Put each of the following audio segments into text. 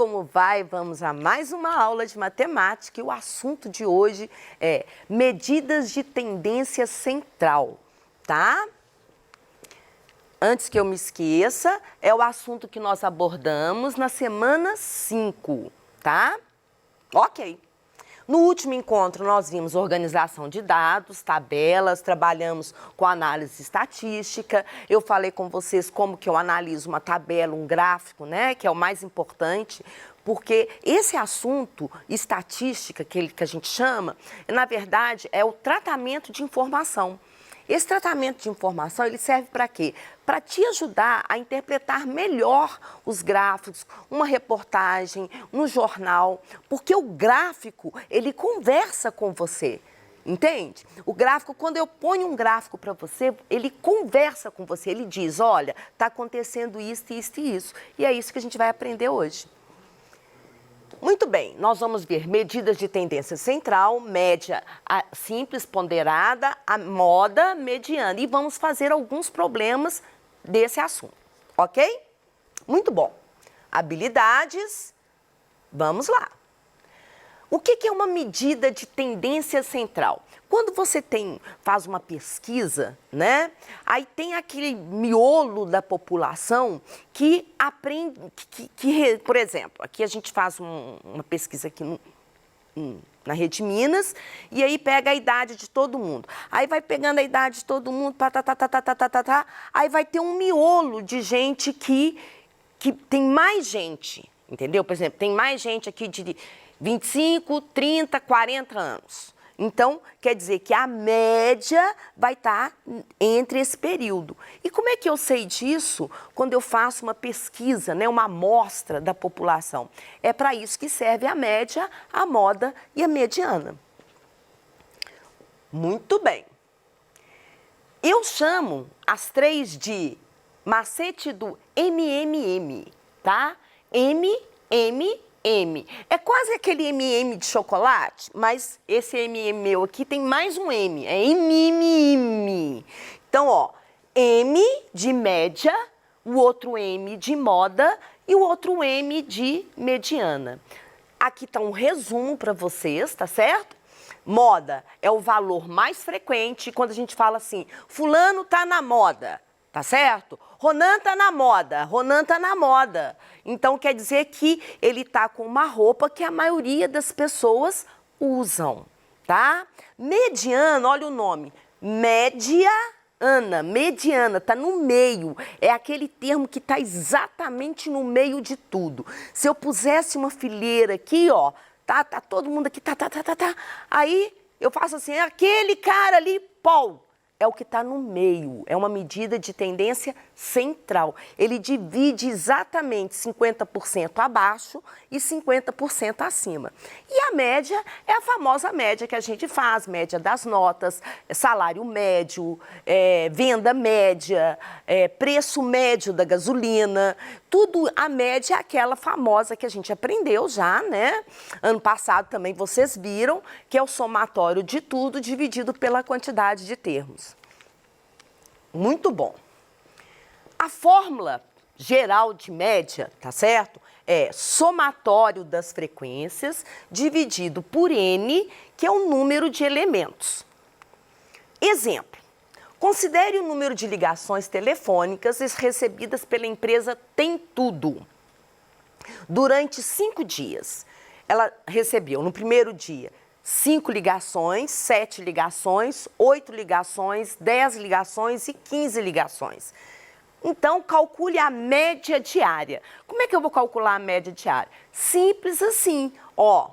como vai? Vamos a mais uma aula de matemática e o assunto de hoje é medidas de tendência central, tá? Antes que eu me esqueça, é o assunto que nós abordamos na semana 5, tá? Ok. No último encontro, nós vimos organização de dados, tabelas, trabalhamos com análise estatística. Eu falei com vocês como que eu analiso uma tabela, um gráfico, né, que é o mais importante, porque esse assunto, estatística, que a gente chama, na verdade, é o tratamento de informação. Esse tratamento de informação, ele serve para quê? Para te ajudar a interpretar melhor os gráficos, uma reportagem, um jornal, porque o gráfico, ele conversa com você, entende? O gráfico, quando eu ponho um gráfico para você, ele conversa com você, ele diz, olha, está acontecendo isso, isso e isso. E é isso que a gente vai aprender hoje. Muito bem, nós vamos ver medidas de tendência central, média simples, ponderada, a moda, mediana. E vamos fazer alguns problemas desse assunto, ok? Muito bom. Habilidades, vamos lá. O que é uma medida de tendência central? Quando você faz uma pesquisa, né? Aí tem aquele miolo da população que aprende, por exemplo, aqui a gente faz uma pesquisa aqui na Rede Minas, e aí pega a idade de todo mundo. Aí vai pegando a idade de todo mundo, aí vai ter um miolo de gente que tem mais gente, entendeu? Por exemplo, tem mais gente aqui de 25, 30, 40 anos. Então, quer dizer que a média vai estar entre esse período. E como é que eu sei disso quando eu faço uma pesquisa, né, uma amostra da população? É para isso que serve a média, a moda e a mediana. Muito bem. Eu chamo as três de macete do MMM, tá? MMM. É quase aquele MM de chocolate, mas esse MM meu aqui tem mais um M, é MMM. Então, ó, M de média, o outro M de moda e o outro M de mediana. Aqui tá um resumo para vocês, tá certo? Moda é o valor mais frequente quando a gente fala assim, fulano tá na moda. Tá certo? Ronan tá na moda, Ronan tá na moda. Então, quer dizer que ele tá com uma roupa que a maioria das pessoas usam, tá? Mediana, olha o nome, mediana, tá no meio. É aquele termo que tá exatamente no meio de tudo. Se eu pusesse uma fileira aqui, ó, tá todo mundo aqui, aí eu faço assim, aquele cara ali, Paul. É o que está no meio, é uma medida de tendência central. Ele divide exatamente 50% abaixo e 50% acima. E a média é a famosa média que a gente faz, média das notas, salário médio, venda média, preço médio da gasolina, tudo a média é aquela famosa que a gente aprendeu já, né? Ano passado também vocês viram, que é o somatório de tudo dividido pela quantidade de termos. Muito bom. A fórmula geral de média, tá certo? É somatório das frequências dividido por N, que é o número de elementos. Exemplo. Considere o número de ligações telefônicas recebidas pela empresa Tem Tudo. Durante 5 dias, ela recebeu, no primeiro dia, 5 ligações, 7 ligações, 8 ligações, 10 ligações e 15 ligações. Então, calcule a média diária. Como é que eu vou calcular a média diária? Simples assim, ó. O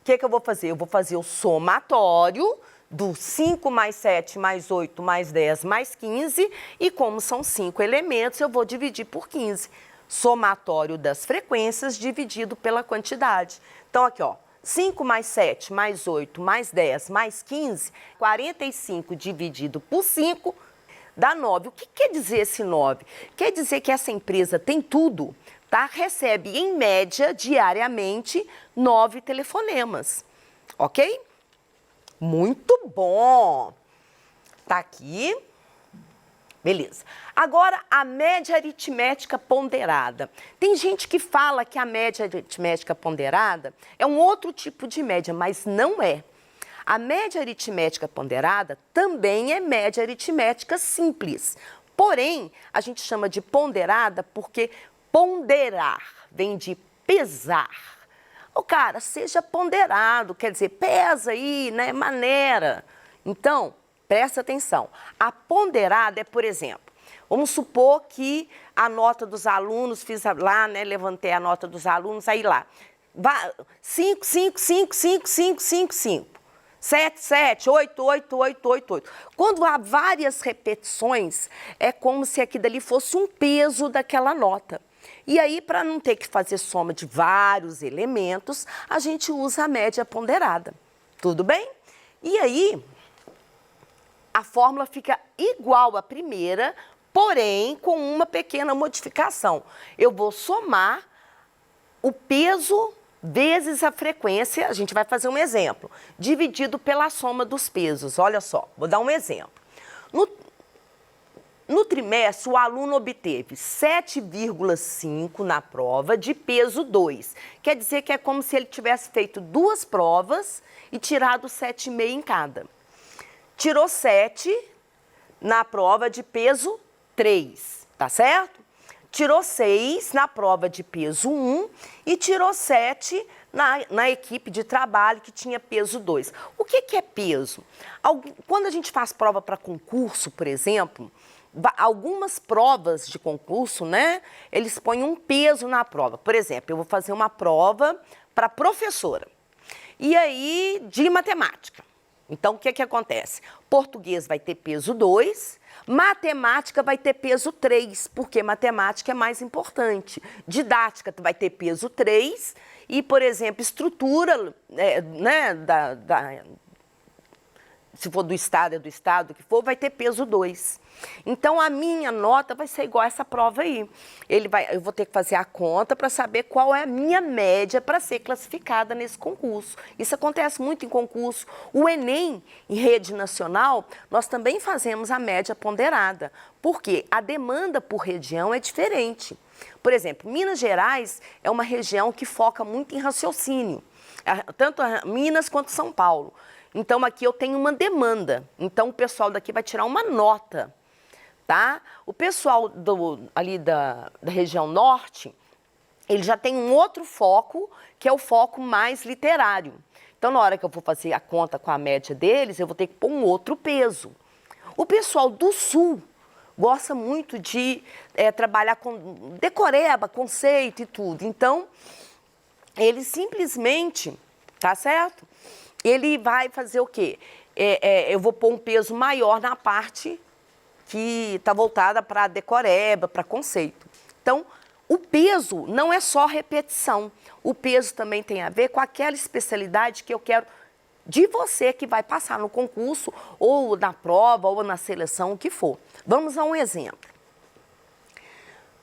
que eu vou fazer? Eu vou fazer o somatório do 5 mais 7 mais 8 mais 10 mais 15 e como são 5 elementos, eu vou dividir por 15. Somatório das frequências dividido pela quantidade. Então, aqui, ó. 5 mais 7 mais 8 mais 10 mais 15, 45 dividido por 5 dá 9. O que quer dizer esse 9? Quer dizer que essa empresa Tem Tudo, tá? Recebe, em média, diariamente, 9 telefonemas. Ok? Muito bom! Tá aqui. Beleza. Agora, a média aritmética ponderada. Tem gente que fala que a média aritmética ponderada é um outro tipo de média, mas não é. A média aritmética ponderada também é média aritmética simples. Porém, a gente chama de ponderada porque ponderar vem de pesar. Ô, cara, seja ponderado, quer dizer, pesa aí, né, maneira. Então, presta atenção. A ponderada é, por exemplo, vamos supor que a nota dos alunos, fiz lá, né, levantei a nota dos alunos, aí lá, 5, 5, 5, 5, 5, 5, 5, 7, 7, 8, 8, 8, 8, 8. Quando há várias repetições, é como se aquilo dali fosse um peso daquela nota. E aí, para não ter que fazer soma de vários elementos, a gente usa a média ponderada. Tudo bem? E aí, a fórmula fica igual à primeira, porém com uma pequena modificação. Eu vou somar o peso vezes a frequência, a gente vai fazer um exemplo, dividido pela soma dos pesos. Olha só, vou dar um exemplo. No trimestre, o aluno obteve 7,5 na prova de peso 2. Quer dizer que é como se ele tivesse feito 2 provas e tirado 7,5 em cada. Tirou 7 na prova de peso 3, tá certo? Tirou 6 na prova de peso 1 e tirou 7 na equipe de trabalho que tinha peso 2. O que é peso? Quando a gente faz prova para concurso, por exemplo, algumas provas de concurso, né, eles põem um peso na prova. Por exemplo, eu vou fazer uma prova para professora. E aí, de matemática. Então, o que acontece? Português vai ter peso 2, matemática vai ter peso 3, porque matemática é mais importante. Didática vai ter peso 3 e, por exemplo, estrutura, né, se for do estado, é do estado, que for, vai ter peso 2. Então, a minha nota vai ser igual a essa prova aí. Eu vou ter que fazer a conta para saber qual é a minha média para ser classificada nesse concurso. Isso acontece muito em concurso. O Enem, em rede nacional, nós também fazemos a média ponderada. Por quê? A demanda por região é diferente. Por exemplo, Minas Gerais é uma região que foca muito em raciocínio. Tanto Minas quanto São Paulo. Então, aqui eu tenho uma demanda. Então, o pessoal daqui vai tirar uma nota, tá? O pessoal ali da região norte, ele já tem um outro foco, que é o foco mais literário. Então, na hora que eu for fazer a conta com a média deles, eu vou ter que pôr um outro peso. O pessoal do sul gosta muito de trabalhar com decoreba, conceito e tudo. Então, ele simplesmente, tá certo? Ele vai fazer o quê? Eu vou pôr um peso maior na parte que está voltada para decoreba, para conceito. Então, o peso não é só repetição. O peso também tem a ver com aquela especialidade que eu quero de você que vai passar no concurso, ou na prova, ou na seleção, o que for. Vamos a um exemplo.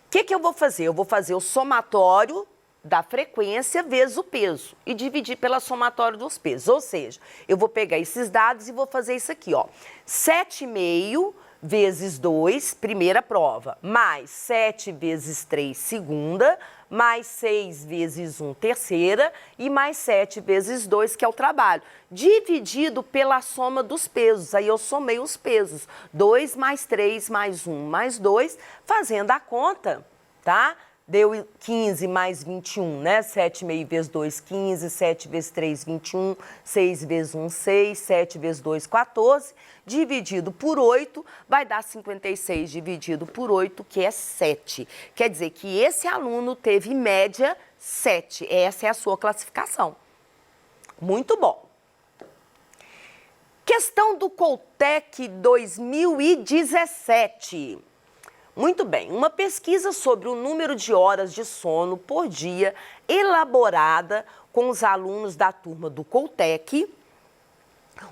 O que eu vou fazer? Eu vou fazer o somatório da frequência vezes o peso e dividir pela somatória dos pesos. Ou seja, eu vou pegar esses dados e vou fazer isso aqui, ó. 7,5 vezes 2, primeira prova, mais 7 vezes 3, segunda, mais 6 vezes 1, terceira, e mais 7 vezes 2, que é o trabalho, dividido pela soma dos pesos. Aí eu somei os pesos, 2 mais 3 mais 1 mais 2, fazendo a conta, tá? Deu 15 mais 21, né? 7,5 vezes 2, 15, 7 vezes 3, 21, 6 vezes 1, 6, 7 vezes 2, 14, dividido por 8, vai dar 56 dividido por 8, que é 7. Quer dizer que esse aluno teve média 7. Essa é a sua classificação. Muito bom. Questão do Coltec 2017. Muito bem, uma pesquisa sobre o número de horas de sono por dia elaborada com os alunos da turma do Coltec.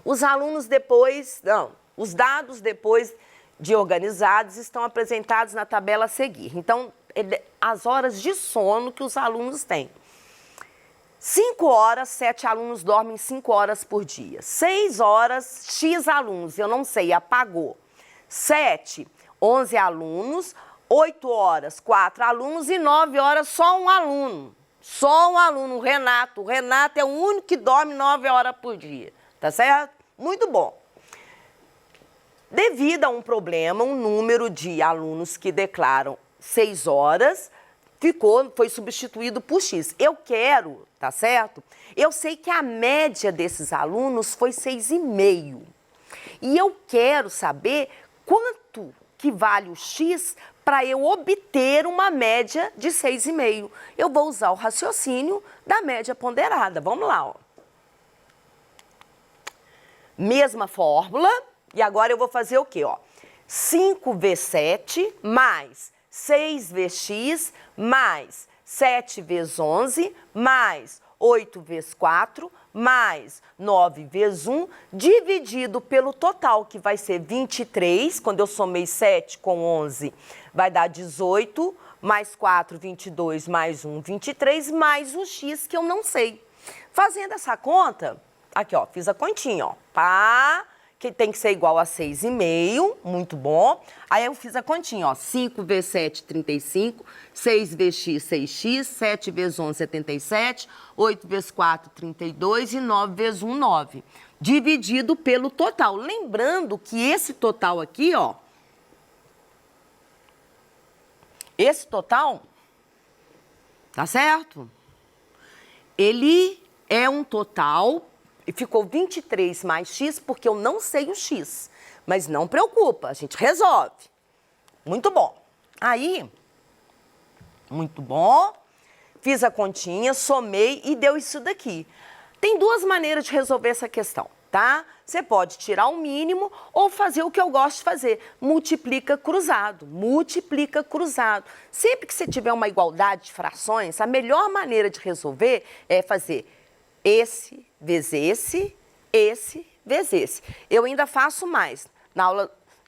Os dados depois de organizados estão apresentados na tabela a seguir. Então, as horas de sono que os alunos têm. 5 horas, 7 alunos dormem 5 horas por dia. 6 horas, X alunos, eu não sei, apagou. 7, 11 alunos, 8 horas, 4 alunos e 9 horas, só um aluno. Só um aluno, o Renato. O Renato é o único que dorme 9 horas por dia, tá certo? Muito bom. Devido a um problema, um número de alunos que declaram 6 horas foi substituído por X. Eu quero, tá certo? Eu sei que a média desses alunos foi 6,5. E eu quero saber quanto que vale o X para eu obter uma média de 6,5. Eu vou usar o raciocínio da média ponderada. Vamos lá, ó. Mesma fórmula. E agora eu vou fazer o quê, ó? 5 vezes 7 mais 6 vezes x mais 7 vezes 11 mais 8 vezes 4 mais 9 vezes 1 dividido pelo total, que vai ser 23. Quando eu somei 7 com 11, vai dar 18, mais 4, 22, mais 1, 23, mais o x que eu não sei. Fazendo essa conta, aqui ó, fiz a continha, ó, pá, que tem que ser igual a 6,5, muito bom. Aí eu fiz a continha, ó, 5 vezes 7, 35, 6 vezes x, 6x, 7 vezes 11, 77, 8 vezes 4, 32 e 9 vezes 1, 9. Dividido pelo total. Lembrando que esse total aqui, ó, esse total, tá certo? Ele é um total. E ficou 23 mais x, porque eu não sei o x. Mas não preocupa, a gente resolve. Muito bom. Aí, muito bom. Fiz a continha, somei e deu isso daqui. Tem duas maneiras de resolver essa questão, tá? Você pode tirar o mínimo ou fazer o que eu gosto de fazer. Multiplica cruzado, multiplica cruzado. Sempre que você tiver uma igualdade de frações, a melhor maneira de resolver é fazer esse vezes esse vezes esse. Eu ainda faço mais.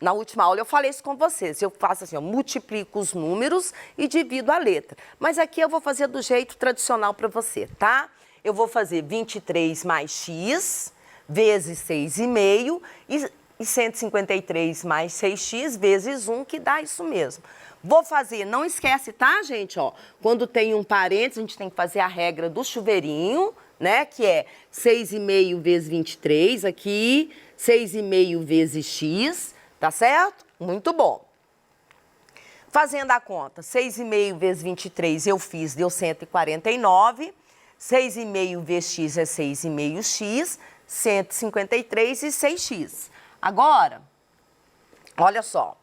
Na última aula eu falei isso com vocês. Eu faço assim, eu multiplico os números e divido a letra. Mas aqui eu vou fazer do jeito tradicional para você, tá? Eu vou fazer 23 mais x vezes 6,5 e 153 mais 6x vezes 1, que dá isso mesmo. Vou fazer, não esquece, tá, gente? Ó, quando tem um parênteses, a gente tem que fazer a regra do chuveirinho, né? Que é 6,5 vezes 23 aqui, 6,5 vezes x, tá certo? Muito bom. Fazendo a conta, 6,5 vezes 23 eu fiz, deu 149. 6,5 vezes x é 6,5x, 153 e 6x. Agora, olha só.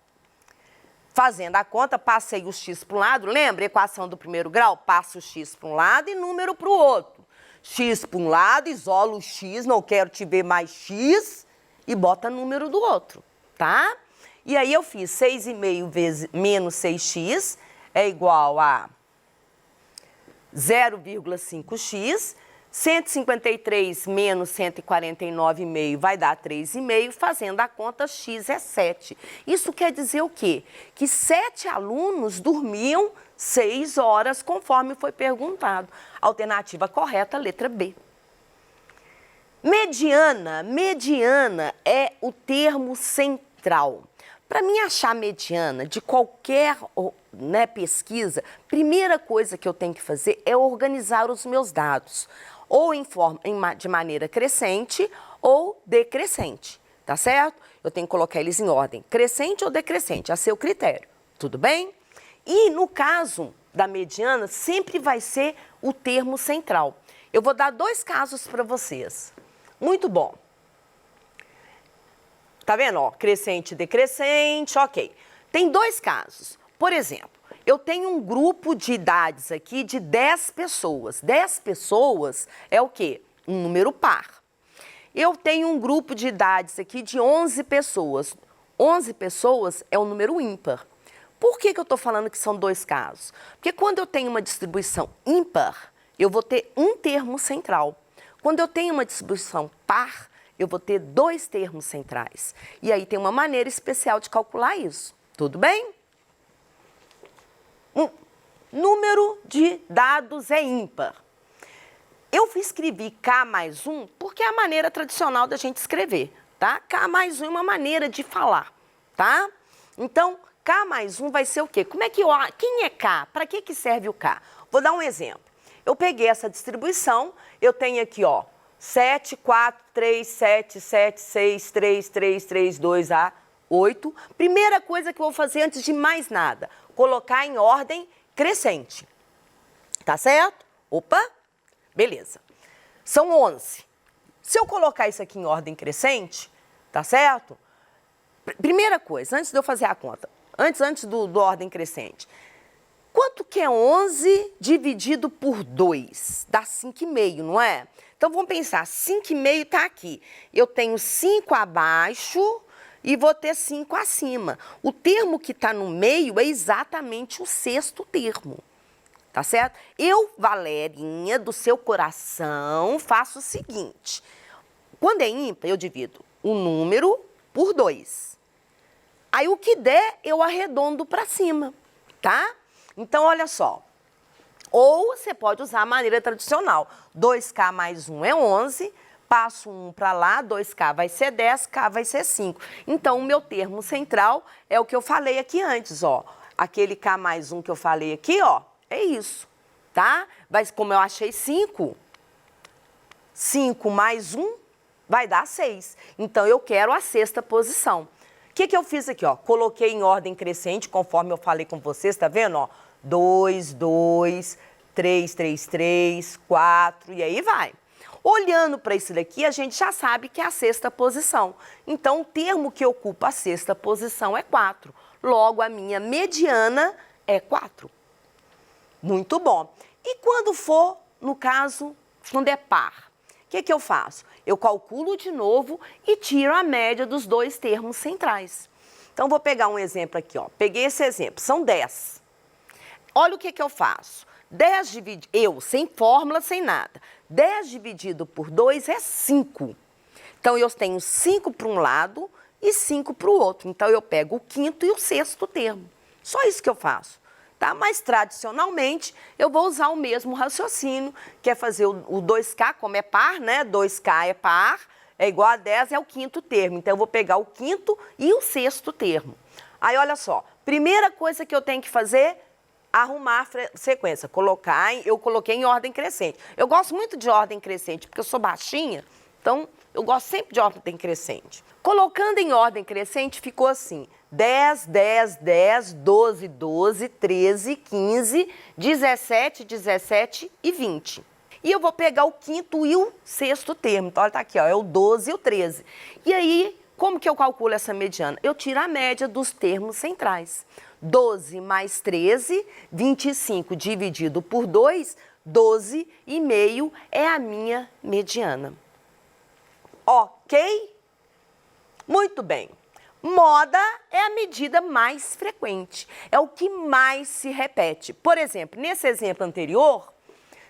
Fazendo a conta, passei o x para um lado, lembra? Equação do primeiro grau? Passa o x para um lado e número para o outro. X para um lado, isola o x, não quero te ver mais x, e bota número do outro, tá? E aí eu fiz 6,5 vezes menos 6x é igual a 0,5x, 153 menos 149,5 vai dar 3,5, fazendo a conta x é 7. Isso quer dizer o quê? Que 7 alunos dormiam 6 horas, conforme foi perguntado. Alternativa correta, letra B. Mediana. Mediana é o termo central. Para mim achar mediana de qualquer pesquisa, primeira coisa que eu tenho que fazer é organizar os meus dados, ou de maneira crescente ou decrescente, tá certo? Eu tenho que colocar eles em ordem crescente ou decrescente, a seu critério, tudo bem? E no caso da mediana, sempre vai ser o termo central. Eu vou dar 2 casos para vocês. Muito bom. Tá vendo? Ó, crescente e decrescente, ok. Tem 2 casos. Por exemplo, eu tenho um grupo de idades aqui de 10 pessoas. 10 pessoas é o quê? Um número par. Eu tenho um grupo de idades aqui de 11 pessoas. 11 pessoas é um número ímpar. Por que eu estou falando que são 2 casos? Porque quando eu tenho uma distribuição ímpar, eu vou ter um termo central. Quando eu tenho uma distribuição par, eu vou ter 2 termos centrais. E aí tem uma maneira especial de calcular isso. Tudo bem? Número de dados é ímpar. Eu escrevi K mais 1 porque é a maneira tradicional da gente escrever, tá? K mais 1 é uma maneira de falar, tá? Então, K mais 1 vai ser o quê? Como é que quem é K? Para que serve o K? Vou dar um exemplo. Eu peguei essa distribuição, eu tenho aqui, ó, 7, 4, 3, 7, 7, 6, 3, 3, 3, 2, A, 8. Primeira coisa que eu vou fazer antes de mais nada, colocar em ordem crescente. Tá certo? Opa, beleza. São 11. Se eu colocar isso aqui em ordem crescente, tá certo? Primeira coisa, antes de eu fazer a conta, antes do ordem crescente, quanto que é 11 dividido por 2? Dá 5,5, não é? Então, vamos pensar, 5,5 está aqui. Eu tenho 5 abaixo e vou ter 5 acima. O termo que está no meio é exatamente o sexto termo. Tá certo? Eu, Valerinha, do seu coração, faço o seguinte. Quando é ímpar, eu divido o número por 2. Aí, o que der, eu arredondo para cima, tá? Então, olha só. Ou você pode usar a maneira tradicional. 2K mais 1 é 11, passo 1 para lá, 2K vai ser 10, K vai ser 5. Então, o meu termo central é o que eu falei aqui antes, ó. Aquele K mais 1 que eu falei aqui, ó, é isso, tá? Mas como eu achei 5, 5 mais 1 vai dar 6. Então, eu quero a sexta posição. O que eu fiz aqui, ó? Coloquei em ordem crescente, conforme eu falei com vocês, tá vendo, ó? 2, 2, 3, 3, 3, 4, e aí vai. Olhando para isso daqui, a gente já sabe que é a sexta posição. Então, o termo que ocupa a sexta posição é 4. Logo, a minha mediana é 4. Muito bom. E quando for, no caso, quando é par, o que eu faço? Eu calculo de novo e tiro a média dos dois termos centrais. Então, vou pegar um exemplo aqui, ó. Peguei esse exemplo, são 10. Olha o que eu faço. 10 dividido, eu, sem fórmula, sem nada. 10 dividido por 2 é 5. Então, eu tenho 5 para um lado e 5 para o outro. Então, eu pego o quinto e o sexto termo. Só isso que eu faço. Tá? Mas, tradicionalmente, eu vou usar o mesmo raciocínio, que é fazer o 2K, como é par, né? 2K é par, é igual a 10, é o quinto termo. Então, eu vou pegar o quinto e o sexto termo. Aí, olha só. Primeira coisa que eu tenho que fazer, arrumar a sequência. Eu coloquei em ordem crescente. Eu gosto muito de ordem crescente, porque eu sou baixinha, então eu gosto sempre de ordem crescente. Colocando em ordem crescente, ficou assim: 10, 10, 10, 12, 12, 13, 15, 17, 17 e 20. E eu vou pegar o quinto e o sexto termo. Então, olha, tá aqui, ó, é o 12 e o 13. E aí, como que eu calculo essa mediana? Eu tiro a média dos termos centrais. 12 mais 13, 25 dividido por 2, 12,5 é a minha mediana. Ok? Muito bem. Moda é a medida mais frequente, é o que mais se repete. Por exemplo, nesse exemplo anterior,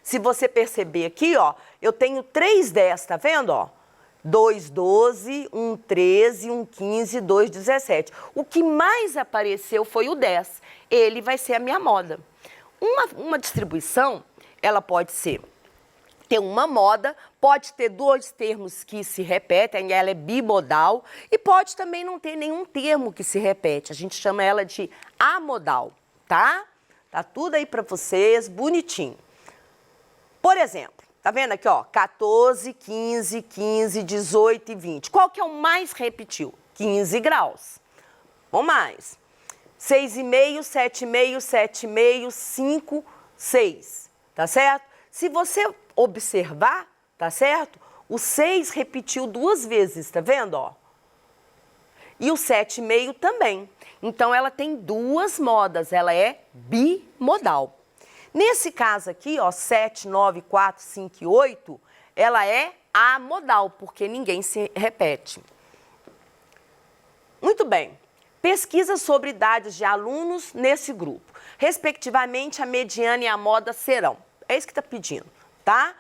se você perceber aqui, ó, eu tenho 3 10, tá vendo, ó? 2, 12, 1, 13, 1, 15, 2, 17. O que mais apareceu foi o 10. Ele vai ser a minha moda. Uma distribuição, ela pode ter uma moda, pode ter 2 termos que se repetem, ela é bimodal, e pode também não ter nenhum termo que se repete. A gente chama ela de amodal, tá? Tá tudo aí para vocês, bonitinho. Por exemplo, tá vendo aqui, ó, 14, 15, 15, 18 e 20. Qual que é o mais repetiu? 15 graus. Vamos mais. 6,5, 7,5, 7,5, 5, 6. Tá certo? Se você observar, tá certo? O 6 repetiu 2 vezes, tá vendo, ó? E o 7,5 também. Então, ela tem 2 modas, ela é bimodal. Nesse caso aqui, ó, 7, 9, 4, 5 e 8, ela é amodal, porque ninguém se repete. Muito bem. Pesquisa sobre idades de alunos nesse grupo. Respectivamente, a mediana e a moda serão. É isso que está pedindo, tá?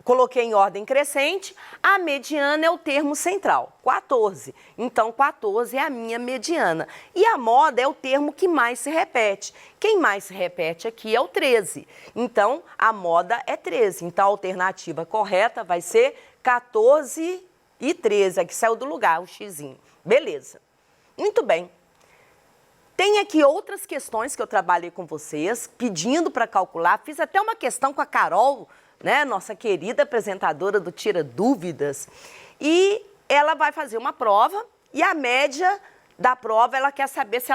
Coloquei em ordem crescente, a mediana é o termo central, 14. Então, 14 é a minha mediana. E a moda é o termo que mais se repete. Quem mais se repete aqui é o 13. Então, a moda é 13. Então, a alternativa correta vai ser 14 e 13. Aqui saiu do lugar o xizinho. Beleza. Muito bem. Tem aqui outras questões que eu trabalhei com vocês, pedindo para calcular. Fiz até uma questão com a Carol, né, nossa querida apresentadora do Tira Dúvidas. E ela vai fazer uma prova e a média da prova, ela quer saber se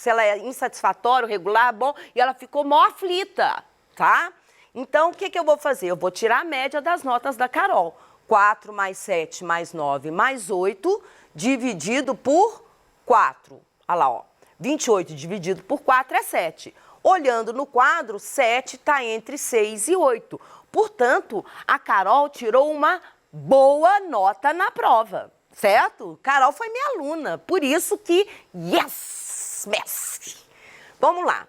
ela é insatisfatória, regular, bom, e ela ficou mó aflita, tá? Então, o que eu vou fazer? Eu vou tirar a média das notas da Carol. 4 mais 7 mais 9 mais 8 dividido por 4. Olha lá, ó. 28 dividido por 4 é 7. Olhando no quadro, 7 está entre 6 e 8. Portanto, a Carol tirou uma boa nota na prova, certo? Carol foi minha aluna, por isso que, yes, mestre! Vamos lá.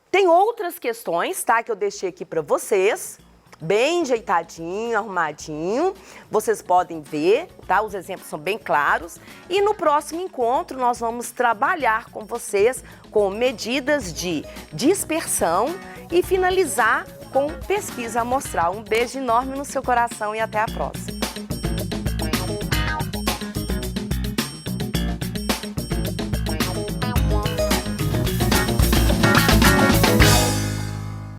Tem outras questões, tá, que eu deixei aqui para vocês, bem ajeitadinho, arrumadinho. Vocês podem ver, tá? Os exemplos são bem claros. E no próximo encontro nós vamos trabalhar com vocês com medidas de dispersão e finalizar com pesquisa amostral. Um beijo enorme no seu coração e até a próxima.